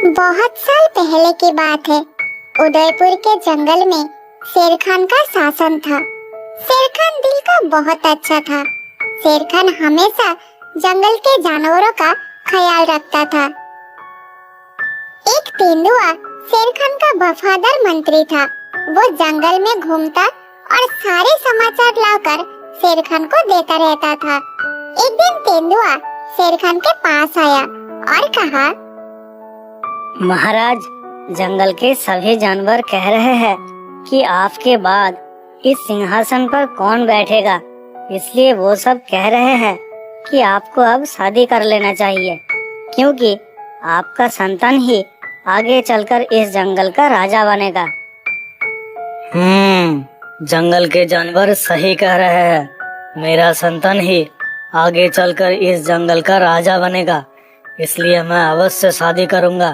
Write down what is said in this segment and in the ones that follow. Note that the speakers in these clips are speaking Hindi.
बहुत साल पहले की बात है। उदयपुर के जंगल में शेर खान का शासन था। शेर खान दिल का बहुत अच्छा था। शेर खान हमेशा जंगल के जानवरों का ख्याल रखता था। एक तेंदुआ शेर खान का वफादार मंत्री था। वो जंगल में घूमता और सारे समाचार लाकर शेर खान को देता रहता था। एक दिन तेंदुआ शेर खान के पास आया और कहा, महाराज, जंगल के सभी जानवर कह रहे हैं कि आपके बाद इस सिंहासन पर कौन बैठेगा। इसलिए वो सब कह रहे हैं कि आपको अब शादी कर लेना चाहिए, क्योंकि आपका संतान ही आगे चलकर इस जंगल का राजा बनेगा। जंगल के जानवर सही कह रहे हैं। मेरा संतान ही आगे चलकर इस जंगल का राजा बनेगा, इसलिए मैं अवश्य शादी करूंगा।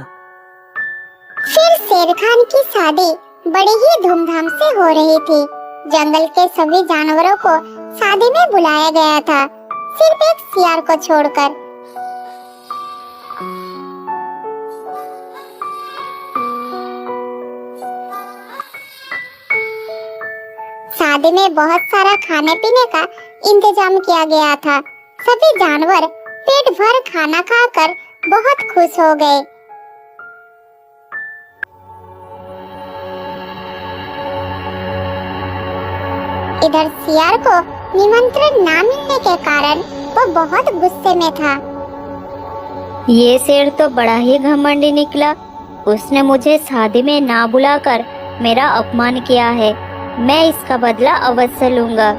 फिर शेर खान की शादी बड़ी ही धूमधाम से हो रही थी। जंगल के सभी जानवरों को शादी में बुलाया गया था, सिर्फ एक सियार को छोड़कर। शादी में बहुत सारा खाने पीने का इंतजाम किया गया था। सभी जानवर पेट भर खाना खाकर बहुत खुश हो गए। इधर सियार को निमंत्रण ना मिलने के कारण वो बहुत गुस्से में था। ये शेर तो बड़ा ही घमंडी निकला। उसने मुझे शादी में ना बुलाकर मेरा अपमान किया है। मैं इसका बदला अवश्य लूंगा।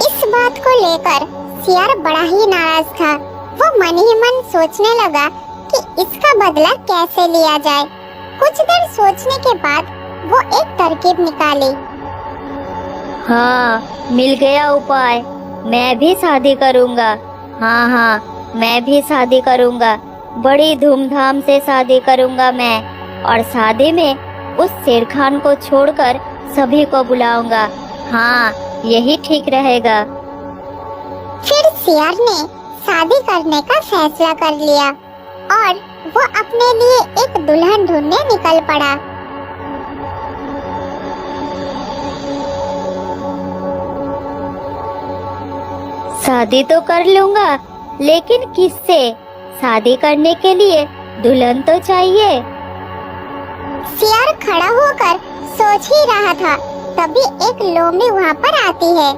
इस बात को लेकर सियार बड़ा ही नाराज था। वो मन ही मन सोचने लगा कि इसका बदला कैसे लिया जाए। कुछ देर सोचने के बाद वो एक तरकीब निकाली। हाँ, मिल गया उपाय। मैं भी शादी करूंगा। हाँ, मैं भी शादी करूंगा। बड़ी धूमधाम से शादी करूंगा मैं। और शादी में उस शेर खान को छोड़कर सभी को बुलाऊंगा। हाँ, यही ठीक रहेगा। फिर सियार ने शादी करने का फैसला कर लिया और वो अपने लिए एक दुल्हन ढूंढने निकल पड़ा। शादी तो कर लूंगा, लेकिन किससे? शादी करने के लिए दुल्हन तो चाहिए। सियार खड़ा होकर सोच ही रहा था, तभी एक लोमड़ी वहाँ पर आती है।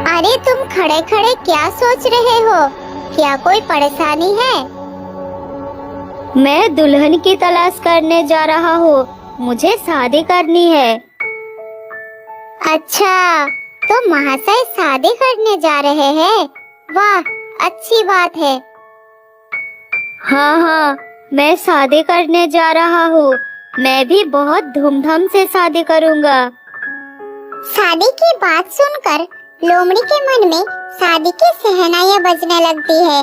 अरे तुम खड़े खड़े क्या सोच रहे हो? क्या कोई परेशानी है? मैं दुल्हन की तलाश करने जा रहा हूँ। मुझे शादी करनी है। अच्छा, तो महाशय शादी करने जा रहे हैं? वाह, अच्छी बात है। हाँ, मैं शादी करने जा रहा हूँ। मैं भी बहुत धूमधाम से शादी करूँगा। शादी की बात सुनकर लोमड़ी के मन में शादी की शहनाइयाँ बजने लगती है।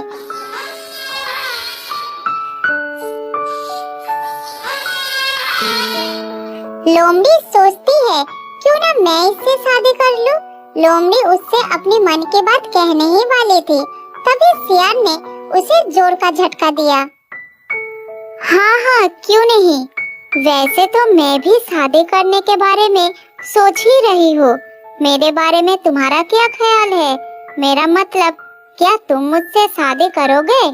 लोमड़ी सोचती है, क्यों ना मैं इससे शादी कर लूं। लोमड़ी उससे अपनी मन की बात कहने ही वाली थी, तभी सियार ने उसे जोर का झटका दिया। हाँ, क्यों नहीं। वैसे तो मैं भी शादी करने के बारे में सोच ही रही हूँ। मेरे बारे में तुम्हारा क्या ख्याल है? मेरा मतलब, क्या तुम मुझसे शादी करोगे?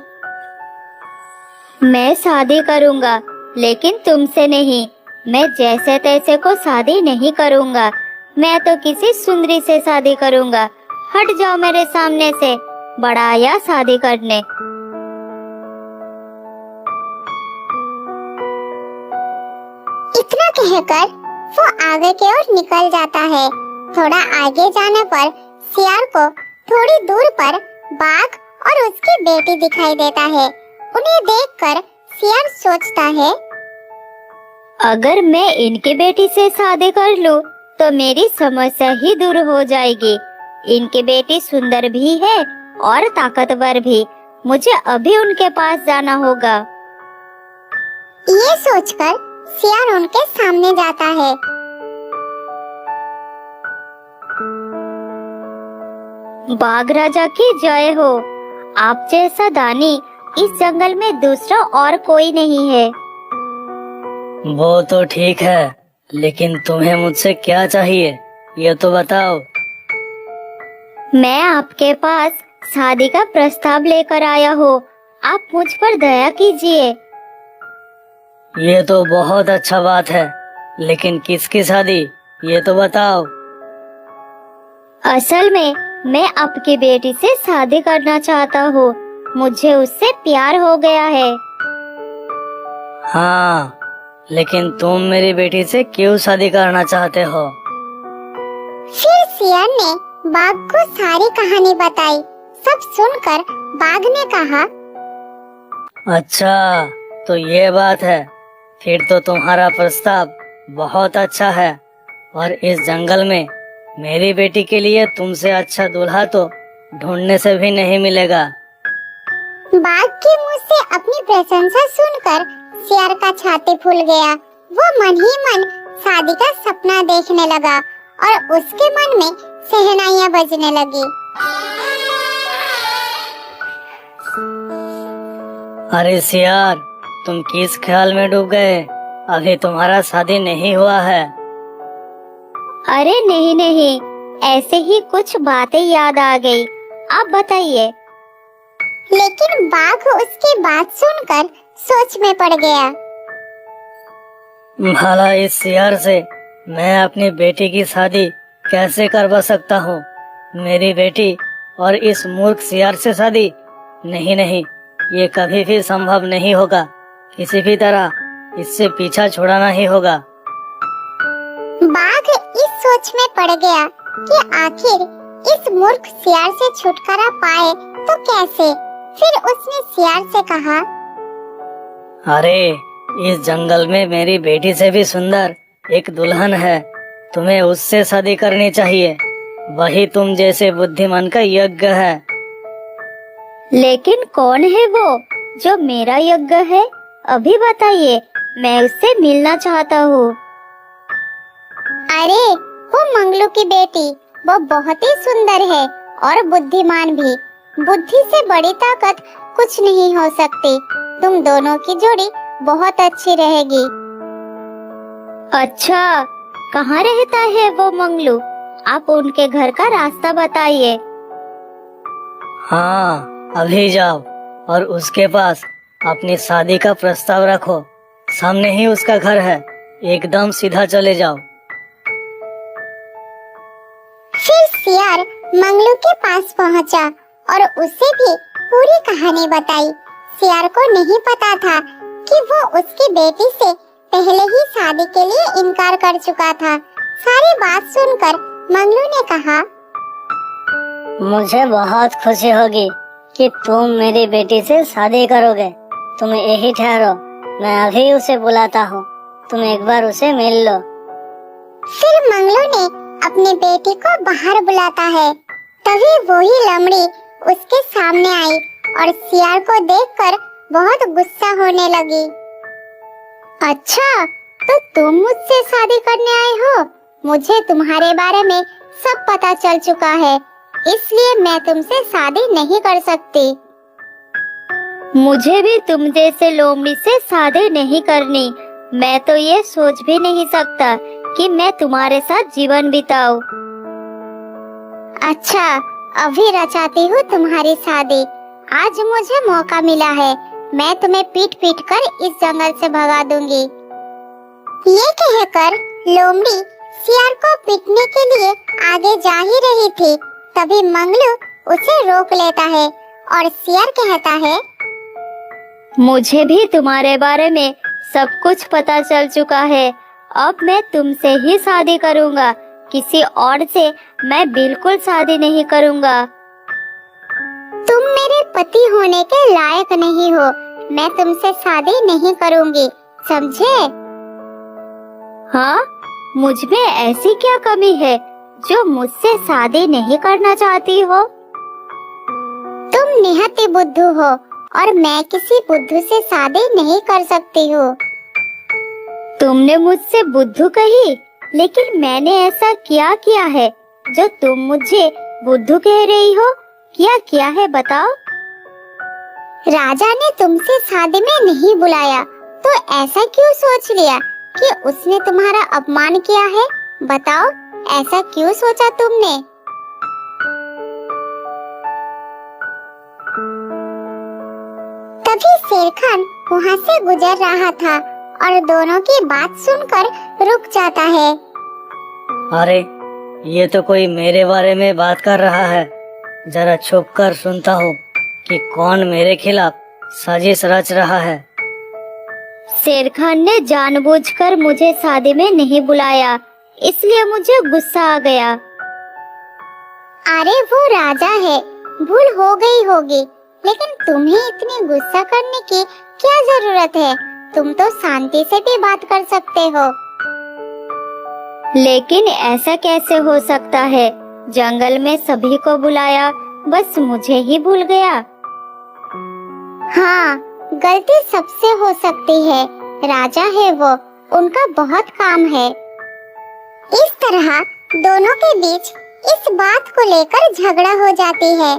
मैं शादी करूँगा, लेकिन तुमसे नहीं। मैं जैसे तैसे को शादी नहीं करूँगा। मैं तो किसी सुंदरी से शादी करूँगा। हट जाओ मेरे सामने से, बड़ा आया शादी करने। इतना कहकर वो आगे की ओर निकल जाता है। थोड़ा आगे जाने पर सियार को थोड़ी दूर पर बाघ और उसकी बेटी दिखाई देता है। उन्हें देखकर सियार सोचता है, अगर मैं इनकी बेटी से शादी कर लूं, तो मेरी समस्या ही दूर हो जाएगी। इनकी बेटी सुंदर भी है और ताकतवर भी। मुझे अभी उनके पास जाना होगा। ये सोचकर सियार उनके सामने जाता है। बाघ राजा की जय हो। आप जैसा दानी इस जंगल में दूसरा और कोई नहीं है। वो तो ठीक है, लेकिन तुम्हें मुझसे क्या चाहिए ये तो बताओ। मैं आपके पास शादी का प्रस्ताव लेकर आया हूँ। आप मुझ पर दया कीजिए। ये तो बहुत अच्छा बात है, लेकिन किसकी शादी ये तो बताओ। असल में मैं आपकी बेटी से शादी करना चाहता हूँ। मुझे उससे प्यार हो गया है। हाँ, लेकिन तुम मेरी बेटी से क्यों शादी करना चाहते हो? फिर शेर ने बाघ को सारी कहानी बताई। सब सुनकर बाघ ने कहा, अच्छा तो ये बात है, फिर तो तुम्हारा प्रस्ताव बहुत अच्छा है और इस जंगल में मेरी बेटी के लिए तुमसे अच्छा दूल्हा तो ढूंढने से भी नहीं मिलेगा। बाघ के मुंह से अपनी प्रशंसा सुनकर शेर का छाती फूल गया। वो मन ही मन शादी का सपना देखने लगा और उसके मन में शहनाइयां बजने लगी। अरे सियार, तुम किस ख्याल में डूब गए? अभी तुम्हारा शादी नहीं हुआ है। अरे नहीं नहीं, ऐसे ही कुछ बातें याद आ गई। आप बताइए। लेकिन बाघ उसकी बात सुनकर सोच में पड़ गया। भला इस सियार से मैं अपनी बेटी की शादी कैसे करवा सकता हूँ? मेरी बेटी और इस मूर्ख सियार से शादी? नहीं नहीं, ये कभी भी संभव नहीं होगा। किसी भी तरह इससे पीछा छुड़ाना ही होगा। बाघ इस सोच में पड़ गया कि आखिर इस मूर्ख सियार से छुटकारा पाए तो कैसे। फिर उसने सियार से कहा, अरे इस जंगल में मेरी बेटी से भी सुंदर एक दुल्हन है। तुम्हें उससे शादी करनी चाहिए। वही तुम जैसे बुद्धिमान का यज्ञ है। लेकिन कौन है वो जो मेरा यज्ञ है? अभी बताइए, मैं उससे मिलना चाहता हूँ। अरे वो मंगलू की बेटी, वो बहुत ही सुंदर है और बुद्धिमान भी। बुद्धि से बड़ी ताकत कुछ नहीं हो सकती। तुम दोनों की जोड़ी बहुत अच्छी रहेगी। अच्छा, कहाँ रहता है वो मंगलू? आप उनके घर का रास्ता बताइए। हाँ, अभी जाओ और उसके पास अपनी शादी का प्रस्ताव रखो। सामने ही उसका घर है, एकदम सीधा चले जाओ। फिर सियार मंगलू के पास पहुंचा और उसे भी पूरी कहानी बताई। सियार को नहीं पता था कि वो उसकी बेटी से पहले ही शादी के लिए इनकार कर चुका था। सारी बात सुनकर मंगलू ने कहा, मुझे बहुत खुशी होगी कि तुम मेरी बेटी से शादी करोगे। तुम यही ठहरो, मैं अभी उसे बुलाता हूँ। तुम एक बार उसे मिल लो। फिर मंगलू ने अपनी बेटी को बाहर बुलाता है। तभी वही लमड़ी उसके सामने आई और सियार को देखकर बहुत गुस्सा होने लगी। अच्छा, तो तुम मुझसे शादी करने आए हो? मुझे तुम्हारे बारे में सब पता चल चुका है, इसलिए मैं तुमसे शादी नहीं कर सकती। मुझे भी तुम जैसे लोमड़ी से शादी नहीं करनी। मैं तो ये सोच भी नहीं सकता कि मैं तुम्हारे साथ जीवन बिताऊं। अच्छा, अभी रचाती हूँ तुम्हारी शादी। आज मुझे मौका मिला है, मैं तुम्हें पीट पीट कर इस जंगल से भगा दूंगी। ये कहकर लोमड़ी सियार को पीटने के लिए आगे जा ही रही थी। तभी मंगलू उसे रोक लेता है और सियार कहता है, मुझे भी तुम्हारे बारे में सब कुछ पता चल चुका है। अब मैं तुमसे ही शादी करूंगा, किसी और से मैं बिल्कुल शादी नहीं करूंगा। तुम मेरे पति होने के लायक नहीं हो, मैं तुमसे शादी नहीं करूंगी, समझे? हाँ, मुझ में ऐसी क्या कमी है जो मुझसे शादी नहीं करना चाहती हो? तुम निहत्ती बुद्धू हो और मैं किसी बुद्धू से शादी नहीं कर सकती हूँ। तुमने मुझसे बुद्धू कही, लेकिन मैंने ऐसा क्या किया है जो तुम मुझे बुद्धू कह रही हो? क्या है बताओ। राजा ने तुमसे शादी में नहीं बुलाया, तो ऐसा क्यों सोच लिया कि उसने तुम्हारा अपमान किया है? बताओ, ऐसा क्यों सोचा तुमने? तभी शेर खान वहाँ से गुजर रहा था और दोनों की बात सुनकर रुक जाता है। अरे, ये तो कोई मेरे बारे में बात कर रहा है। जरा छुप कर सुनता हूँ कि कौन मेरे खिलाफ साजिश रच रहा है। शेर खान ने जानबूझकर मुझे शादी में नहीं बुलाया, इसलिए मुझे गुस्सा आ गया। अरे वो राजा है, भूल हो गई होगी, लेकिन तुम्हें इतनी गुस्सा करने की क्या जरूरत है? तुम तो शांति से भी बात कर सकते हो। लेकिन ऐसा कैसे हो सकता है? जंगल में सभी को बुलाया, बस मुझे ही भूल गया। हाँ, गलती सबसे हो सकती है। राजा है वो, उनका बहुत काम है। इस तरह दोनों के बीच इस बात को लेकर झगड़ा हो जाती है।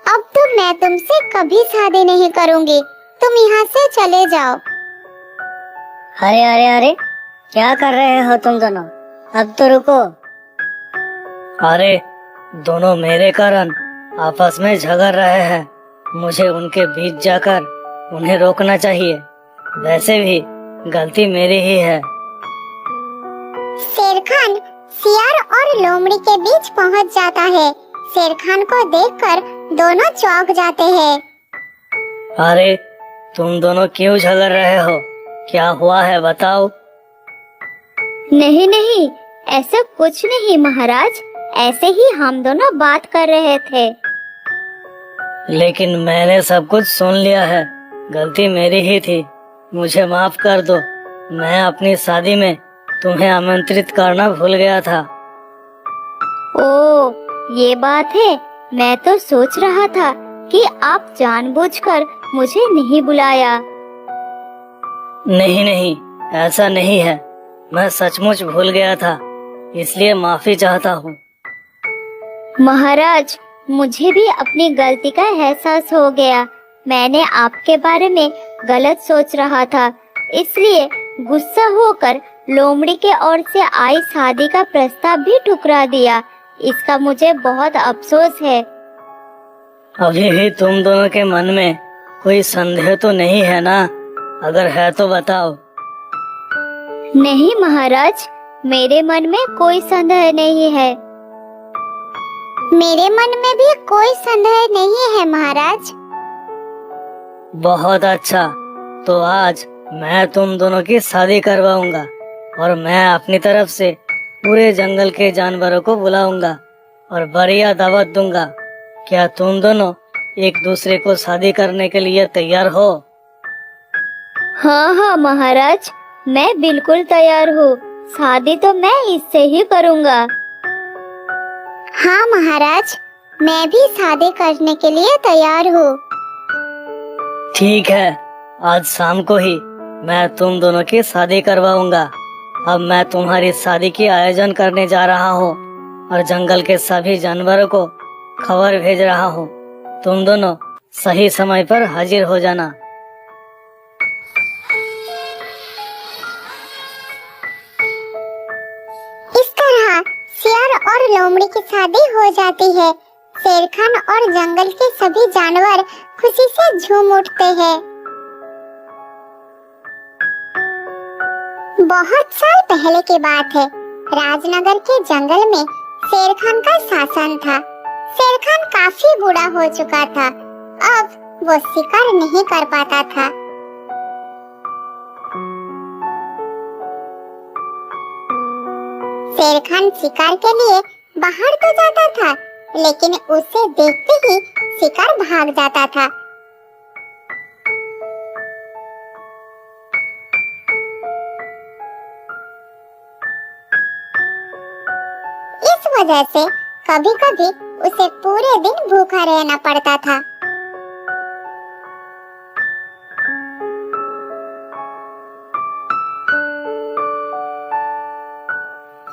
अब तो मैं तुमसे कभी शादी नहीं करूंगी, तुम यहाँ से चले जाओ। अरे अरे अरे, क्या कर रहे हो तुम दोनों? अब तो रुको। अरे, दोनों मेरे कारण आपस में झगड़ रहे हैं। मुझे उनके बीच जाकर उन्हें रोकना चाहिए। वैसे भी गलती मेरी ही है। शेर खान सियार और लोमड़ी के बीच पहुंच जाता है। शेर खान को देखकर दोनों चौंक जाते हैं। अरे, तुम दोनों क्यों झगड़ रहे हो? क्या हुआ है बताओ। नहीं नहीं, ऐसा कुछ नहीं महाराज, ऐसे ही हम दोनों बात कर रहे थे। लेकिन मैंने सब कुछ सुन लिया है। गलती मेरी ही थी, मुझे माफ कर दो। मैं अपनी शादी में तुम्हें आमंत्रित करना भूल गया था। ओ, ये बात है। मैं तो सोच रहा था कि आप जानबूझकर मुझे नहीं बुलाया। नहीं नहीं, ऐसा नहीं है। मैं सचमुच भूल गया था, इसलिए माफी चाहता हूँ। महाराज, मुझे भी अपनी गलती का एहसास हो गया। मैंने आपके बारे में गलत सोच रहा था, इसलिए गुस्सा होकर लोमड़ी के ओर से आई शादी का प्रस्ताव भी ठुकरा दिया। इसका मुझे बहुत अफसोस है। अभी भी तुम दोनों के मन में कोई संदेह तो नहीं है ना? अगर है तो बताओ। नहीं महाराज, मेरे मन में कोई संदेह नहीं है। मेरे मन में भी कोई संदेह नहीं है महाराज। बहुत अच्छा, तो आज मैं तुम दोनों की शादी करवाऊंगा और मैं अपनी तरफ से पूरे जंगल के जानवरों को बुलाऊंगा और बढ़िया दावत दूंगा। क्या तुम दोनों एक दूसरे को शादी करने के लिए तैयार हो? हाँ हाँ महाराज, मैं बिल्कुल तैयार हूँ। शादी तो मैं इससे ही करूँगा। हाँ महाराज, मैं भी शादी करने के लिए तैयार हूँ। ठीक है, आज शाम को ही मैं तुम दोनों की शादी करवाऊंगा। अब मैं तुम्हारी शादी की आयोजन करने जा रहा हूँ और जंगल के सभी जानवरों को खबर भेज रहा हूँ। तुम दोनों सही समय पर हाजिर हो जाना। इस तरह शेर और लोमड़ी की शादी हो जाती है। शेर खान और जंगल के सभी जानवर खुशी से झूम उठते हैं। बहुत साल पहले की बात है। राजनगर के जंगल में शेर खान का शासन था। शेर खान काफी बूढ़ा हो चुका था। अब वो शिकार नहीं कर पाता था। शेर खान शिकार के लिए बाहर तो जाता था, लेकिन उसे देखते ही शिकार भाग जाता था। इस वजह से कभी-कभी उसे पूरे दिन भूखा रहना पड़ता था।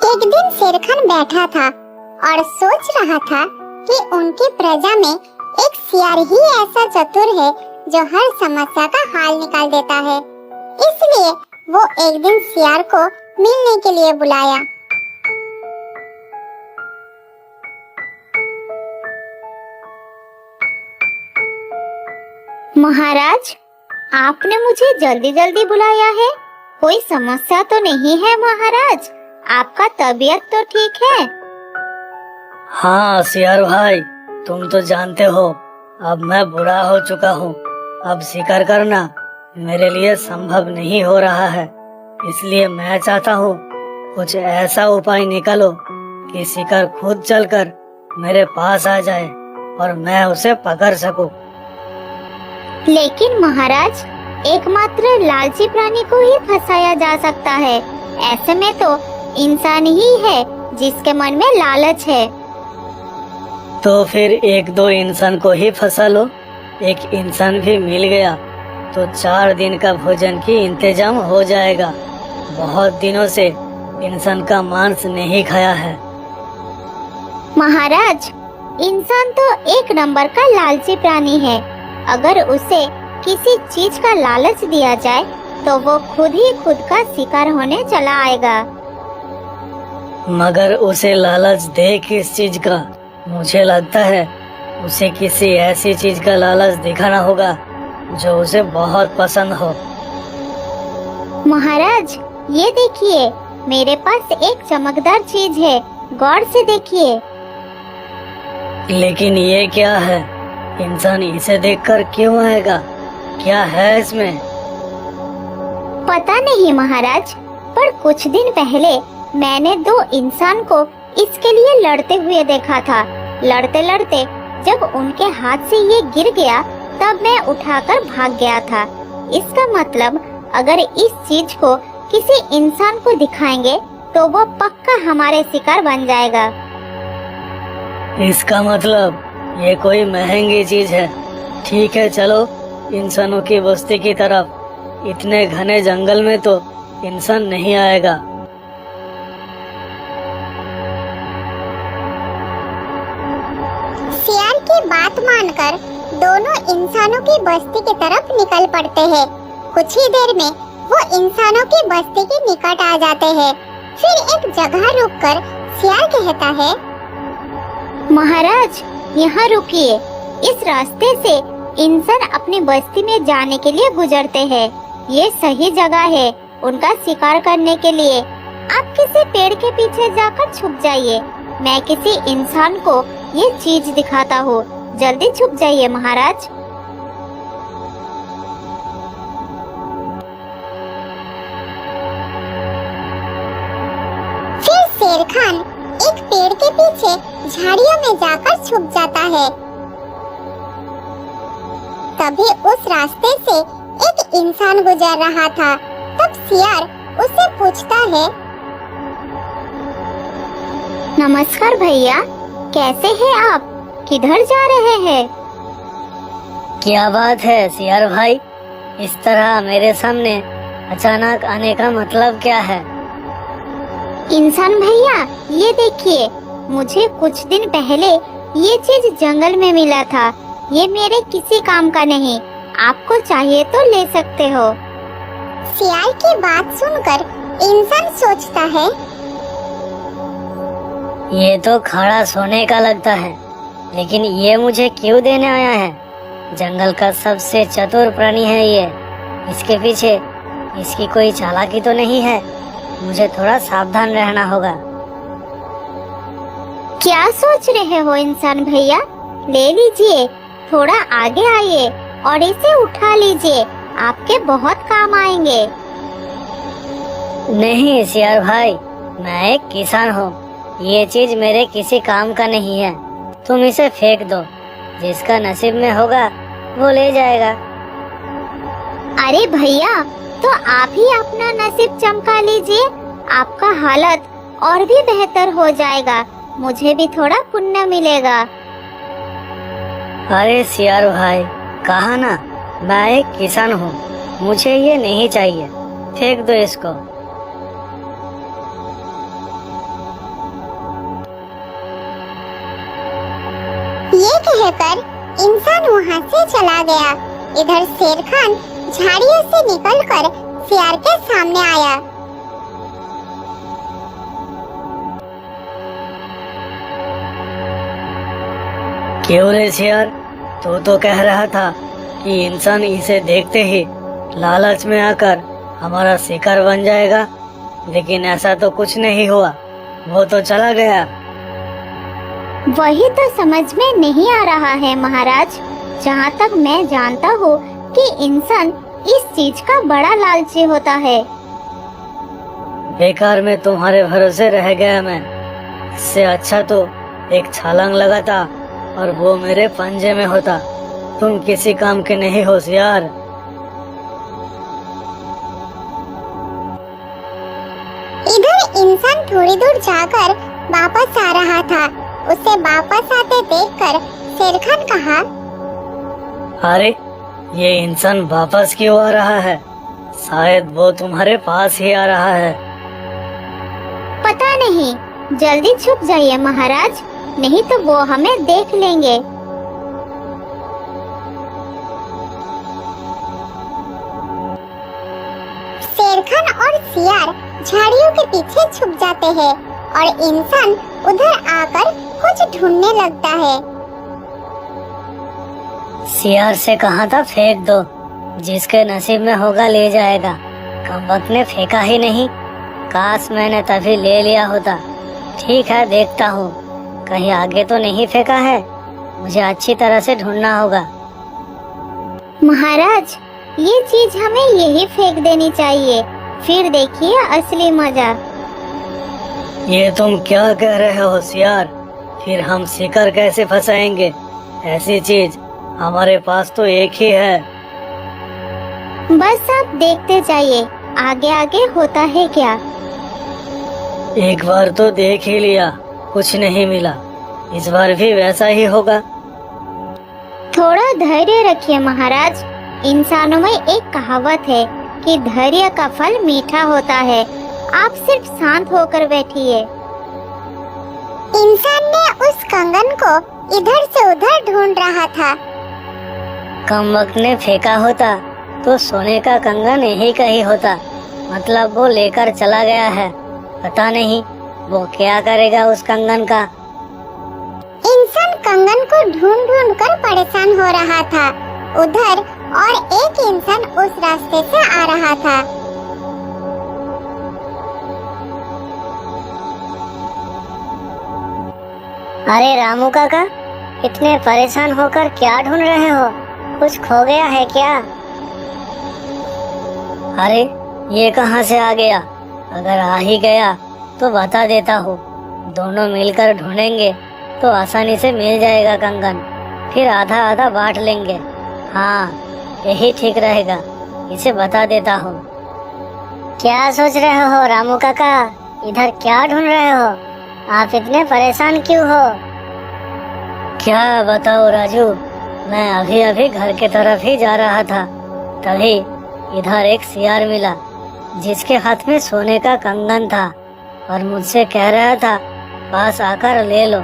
एक दिन शेर खान बैठा था और सोच रहा था कि उनकी प्रजा में एक सियार ही ऐसा चतुर है जो हर समस्या का हल निकाल देता है। इसलिए वो एक दिन सियार को मिलने के लिए बुलाया। महाराज, आपने मुझे जल्दी जल्दी बुलाया है। कोई समस्या तो नहीं है महाराज? आपका तबीयत तो ठीक है? हाँ सियार भाई, तुम तो जानते हो अब मैं बूढ़ा हो चुका हूँ। अब शिकार करना मेरे लिए संभव नहीं हो रहा है। इसलिए मैं चाहता हूँ कुछ ऐसा उपाय निकालो कि शिकार खुद चलकर मेरे पास आ जाए और मैं उसे पकड़ सकूं। लेकिन महाराज, एकमात्र लालची प्राणी को ही फंसाया जा सकता है। ऐसे में तो इंसान ही है जिसके मन में लालच है। तो फिर एक दो इंसान को ही फंसा लो। एक इंसान भी मिल गया तो 4 दिन का भोजन की इंतजाम हो जाएगा। बहुत दिनों से इंसान का मांस नहीं खाया है। महाराज, इंसान तो एक नंबर का लालची प्राणी है। अगर उसे किसी चीज का लालच दिया जाए तो वो खुद ही खुद का शिकार होने चला आएगा। मगर उसे लालच दे किस चीज का? मुझे लगता है उसे किसी ऐसी चीज का लालच दिखाना होगा जो उसे बहुत पसंद हो। महाराज, ये देखिए, मेरे पास एक चमकदार चीज है, गौर से देखिए। लेकिन ये क्या है? इंसान इसे देखकर क्यों आएगा? क्या है इसमें? पता नहीं महाराज, पर कुछ दिन पहले मैंने 2 इंसान को इसके लिए लड़ते हुए देखा था। लड़ते लड़ते जब उनके हाथ से ये गिर गया तब मैं उठाकर भाग गया था। इसका मतलब अगर इस चीज को किसी इंसान को दिखाएंगे तो वो पक्का हमारे शिकार बन जाएगा। इसका मतलब ये कोई महंगी चीज है। ठीक है, चलो इंसानों की बस्ती की तरफ। इतने घने जंगल में तो इंसान नहीं आएगा। सियार की बात मानकर दोनों इंसानों की बस्ती की तरफ निकल पड़ते हैं। कुछ ही देर में वो इंसानों की बस्ती के निकट आ जाते हैं। फिर एक जगह रुककर सियार कहता है, महाराज, यहाँ रुकिए। इस रास्ते से इंसान अपनी बस्ती में जाने के लिए गुजरते हैं। ये सही जगह है उनका शिकार करने के लिए। आप किसी पेड़ के पीछे जाकर छुप जाइए। मैं किसी इंसान को ये चीज दिखाता हूँ। जल्दी छुप जाइए महाराज। फिर शेर खान एक पेड़ के पीछे झाड़ियों में जाकर छुप जाता है। तभी उस रास्ते से एक इंसान गुजर रहा था। तब सियार उससे पूछता है, नमस्कार भैया, कैसे हैं आप? किधर जा रहे हैं? क्या बात है सियार भाई, इस तरह मेरे सामने अचानक आने का मतलब क्या है? इंसान भैया, ये देखिए, मुझे कुछ दिन पहले ये चीज जंगल में मिला था। ये मेरे किसी काम का नहीं, आपको चाहिए तो ले सकते हो। सियार की बात सुनकर इंसान सोचता है, ये तो खड़ा सोने का लगता है, लेकिन ये मुझे क्यों देने आया है? जंगल का सबसे चतुर प्राणी है ये। इसके पीछे इसकी कोई चालाकी तो नहीं है? मुझे थोड़ा सावधान रहना होगा। क्या सोच रहे हो इंसान भैया? ले लीजिए, थोड़ा आगे आइए और इसे उठा लीजिए, आपके बहुत काम आएंगे। नहीं सियार भाई, मैं एक किसान हूँ। ये चीज मेरे किसी काम का नहीं है। तुम इसे फेंक दो, जिसका नसीब में होगा वो ले जाएगा। अरे भैया, तो आप ही अपना नसीब चमका लीजिए, आपका हालत और भी बेहतर हो जाएगा। मुझे भी थोड़ा पुण्य मिलेगा। अरे सियार भाई, कहा ना मैं एक किसान हूँ, मुझे ये नहीं चाहिए। फेंक दो इसको। ये कहकर इंसान वहाँ से चला गया। इधर शेर खान झाड़ियों से निकलकर सियार के सामने आया। क्यों रे सियार, तू तो कह रहा था कि इंसान इसे देखते ही लालच में आकर हमारा शिकार बन जाएगा, लेकिन ऐसा तो कुछ नहीं हुआ, वो तो चला गया। वही तो समझ में नहीं आ रहा है महाराज। जहाँ तक मैं जानता हूँ कि इंसान इस चीज का बड़ा लालची होता है। बेकार में तुम्हारे भरोसे रह गया मैं। इससे अच्छा तो एक छलांग लगाता और वो मेरे पंजे में होता। तुम किसी काम के नहीं हो सियार। इधर इंसान थोड़ी दूर जाकर वापस आ रहा था। उसे वापस आते देखकर शेर खान कहा, अरे ये इंसान वापस क्यों आ रहा है? शायद वो तुम्हारे पास ही आ रहा है। पता नहीं, जल्दी छुप जाइए महाराज, नहीं तो वो हमें देख लेंगे। शेर खान और सियार झाड़ियों के पीछे छुप जाते हैं और इंसान उधर आकर कुछ ढूंढने लगता है। सियार से कहा था फेंक दो, जिसके नसीब में होगा ले जाएगा। कमबख्त ने फेंका ही नहीं। काश मैंने तभी ले लिया होता। ठीक है, देखता हूँ कहीं आगे तो नहीं फेंका है। मुझे अच्छी तरह से ढूंढना होगा। महाराज, ये चीज हमें यही फेंक देनी चाहिए, फिर देखिए असली मजा। ये तुम क्या कह रहे हो सियार? फिर हम शिकार कैसे फंसाएंगे? ऐसी चीज हमारे पास तो एक ही है। बस आप देखते जाइए आगे आगे होता है क्या। एक बार तो देख ही लिया, कुछ नहीं मिला। इस बार भी वैसा ही होगा। थोड़ा धैर्य रखिए महाराज। इंसानों में एक कहावत है कि धैर्य का फल मीठा होता है। आप सिर्फ शांत होकर बैठिए। इंसान ने उस कंगन को इधर से उधर ढूंढ रहा था। कमबख्त ने फेंका होता तो सोने का कंगन यही कहीं होता। मतलब वो लेकर चला गया है। पता नहीं वो क्या करेगा उस कंगन का। इंसान कंगन को ढूंढ ढूंढ कर परेशान हो रहा था। उधर और एक इंसान उस रास्ते से आ रहा था। अरे रामू काका, इतने परेशान होकर क्या ढूंढ रहे हो? कुछ खो गया है क्या? अरे ये कहाँ से आ गया? अगर आ ही गया तो बता देता हूँ। दोनों मिलकर ढूंढेंगे तो आसानी से मिल जाएगा कंगन। फिर आधा आधा बांट लेंगे। हाँ, यही ठीक रहेगा। इसे बता देता हूँ। क्या सोच रहे हो रामू काका? इधर क्या ढूंढ रहे हो? आप इतने परेशान क्यों हो? क्या बताओ राजू, मैं अभी अभी घर के तरफ ही जा रहा था। तभी इधर एक सियार मिला जिसके हाथ में सोने का कंगन था और मुझसे कह रहा था पास आकर ले लो।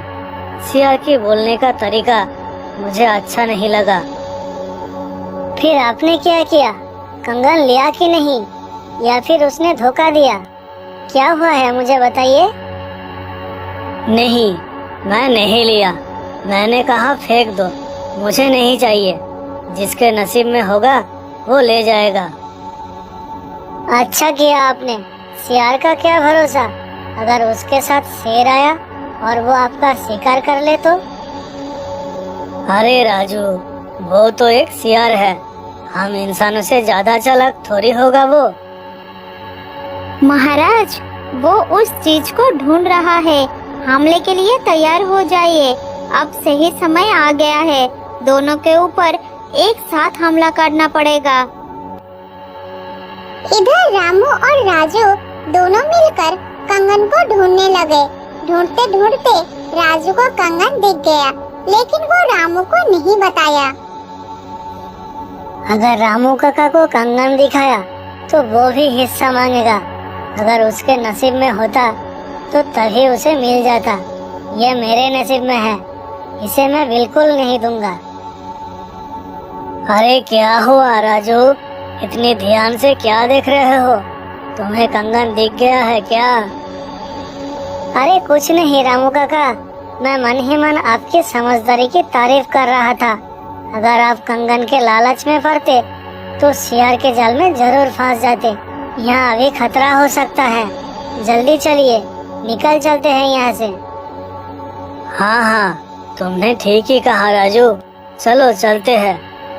सियार की बोलने का तरीका मुझे अच्छा नहीं लगा। फिर आपने क्या किया? कंगन लिया कि नहीं, या फिर उसने धोखा दिया? क्या हुआ है मुझे बताइए। नहीं, मैं नहीं लिया। मैंने कहा फेंक दो, मुझे नहीं चाहिए। जिसके नसीब में होगा वो ले जाएगा। अच्छा किया आपने। सियार का क्या भरोसा, अगर उसके साथ शेर आया और वो आपका शिकार कर ले तो? अरे राजू, वो तो एक सियार है। हम इंसानों से ज्यादा चालाक थोड़ी होगा वो। महाराज, वो उस चीज को ढूंढ रहा है। हमले के लिए तैयार हो जाइए। अब सही समय आ गया है। दोनों के ऊपर एक साथ हमला करना पड़ेगा। इधर रामू और राजू दोनों मिलकर कंगन को ढूंढने लगे। ढूंढते ढूंढते राजू को कंगन दिख गया, लेकिन वो रामू को नहीं बताया। अगर रामू काका को कंगन दिखाया तो वो भी हिस्सा मांगेगा। अगर उसके नसीब में होता तो तभी उसे मिल जाता। ये मेरे नसीब में है, इसे मैं बिल्कुल नहीं दूंगा। अरे क्या हुआ राजू, इतनी ध्यान से क्या देख रहे हो? तुम्हें कंगन दिख गया है क्या? अरे कुछ नहीं रामू काका, मैं मन ही मन आपकी समझदारी की तारीफ कर रहा था। अगर आप कंगन के लालच में पड़ते तो शेर के जाल में जरूर फंस जाते। यहाँ अभी खतरा हो सकता है, जल्दी चलिए, निकल चलते हैं यहाँ से। हाँ हाँ, तुमने ठीक ही कहा राजू, चलो चलते हैं,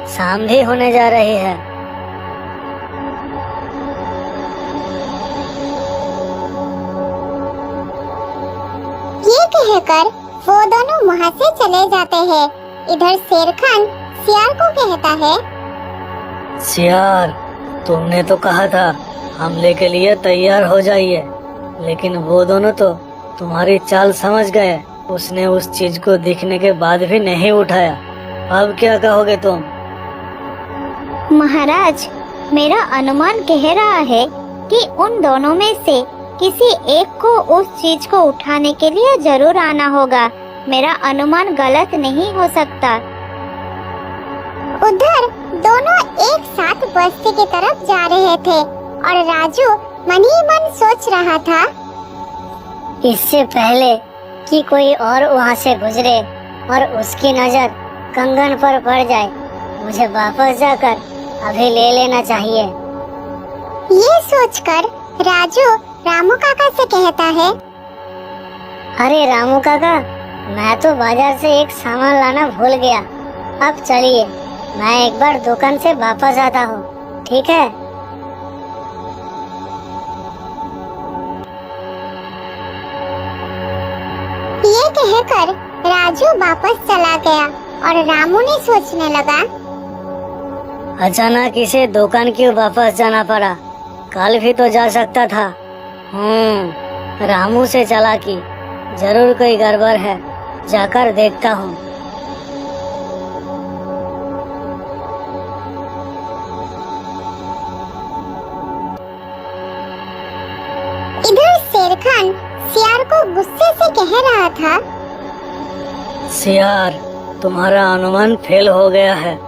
शाम भी होने जा रही है। ये कहकर वो दोनों वहाँ से चले जाते हैं। इधर शेर खान सियार को कहता है, सियार, तुमने तो कहा था हमले के लिए तैयार हो जाइए, लेकिन वो दोनों तो तुम्हारी चाल समझ गए। उसने उस चीज को दिखने के बाद भी नहीं उठाया। अब क्या कहोगे तुम? महाराज, मेरा अनुमान कह रहा है कि उन दोनों में से किसी एक को उस चीज को उठाने के लिए जरूर आना होगा। मेरा अनुमान गलत नहीं हो सकता। उधर दोनों एक साथ बस्ती की तरफ जा रहे थे और राजू मन ही मन सोच रहा था, इससे पहले कि कोई और वहाँ से गुजरे और उसकी नजर कंगन पर पड़ जाए, मुझे वापस जाकर अभी ले लेना चाहिए। ये सोचकर राजू रामू काका से कहता है, अरे रामू काका, मैं तो बाजार से एक सामान लाना भूल गया। अब चलिए, मैं एक बार दुकान से वापस आता हूँ, ठीक है? ये कहकर राजू वापस चला गया और रामू ने सोचने लगा, अचानक इसे दुकान क्यों वापस जाना पड़ा? कल भी तो जा सकता था। रामू से चालाकी, जरूर कोई गड़बड़ है, जाकर देखता हूँ। इधर शेर खान सियार को गुस्से से कह रहा था, सियार, तुम्हारा अनुमान फेल हो गया है।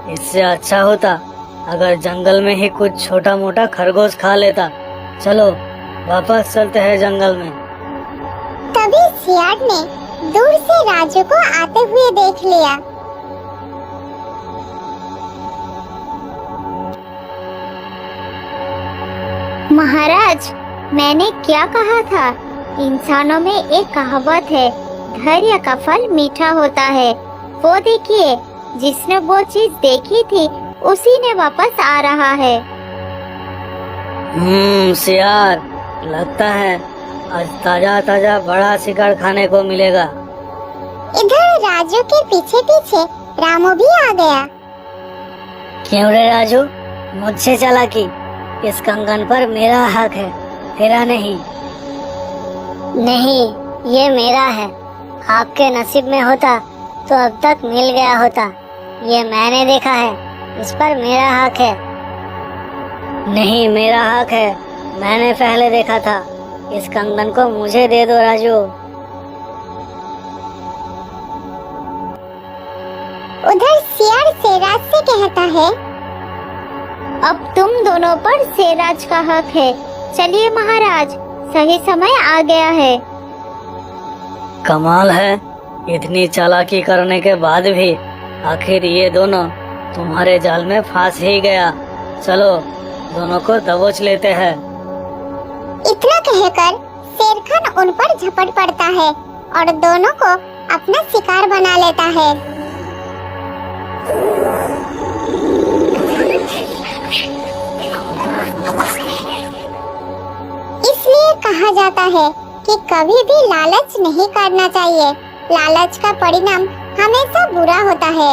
इससे अच्छा होता अगर जंगल में ही कुछ छोटा मोटा खरगोश खा लेता। चलो वापस चलते हैं जंगल में। तभी सियार ने दूर से राजू को आते हुए देख लिया। महाराज, मैंने क्या कहा था? इंसानों में एक कहावत है, धैर्य का फल मीठा होता है। वो देखिए, जिसने वो चीज देखी थी उसी ने वापस आ रहा है। सियार, लगता है आज ताजा ताजा बड़ा शिकार खाने को मिलेगा। इधर राजू के पीछे पीछे रामू भी आ गया। क्यों रे राजू, मुझसे चालाकी? इस कंगन पर मेरा हक है, तेरा नहीं। नहीं, ये मेरा है। आपके नसीब में होता तो अब तक मिल गया होता। ये मैंने देखा है, इस पर मेरा हक है। नहीं, मेरा हक है, मैंने पहले देखा था। इस कंगन को मुझे दे दो राजू। उधर सियार शेराज से कहता है, अब तुम दोनों पर शेराज का हक है। चलिए महाराज, सही समय आ गया है। कमाल है, इतनी चालाकी करने के बाद भी आखिर ये दोनों तुम्हारे जाल में फंस ही गया। चलो दोनों को दबोच लेते हैं। इतना कहकर शेर खान उन पर झपट पड़ता है और दोनों को अपना शिकार बना लेता है। इसलिए कहा जाता है कि कभी भी लालच नहीं करना चाहिए। लालच का परिणाम हमेशा बुरा होता है।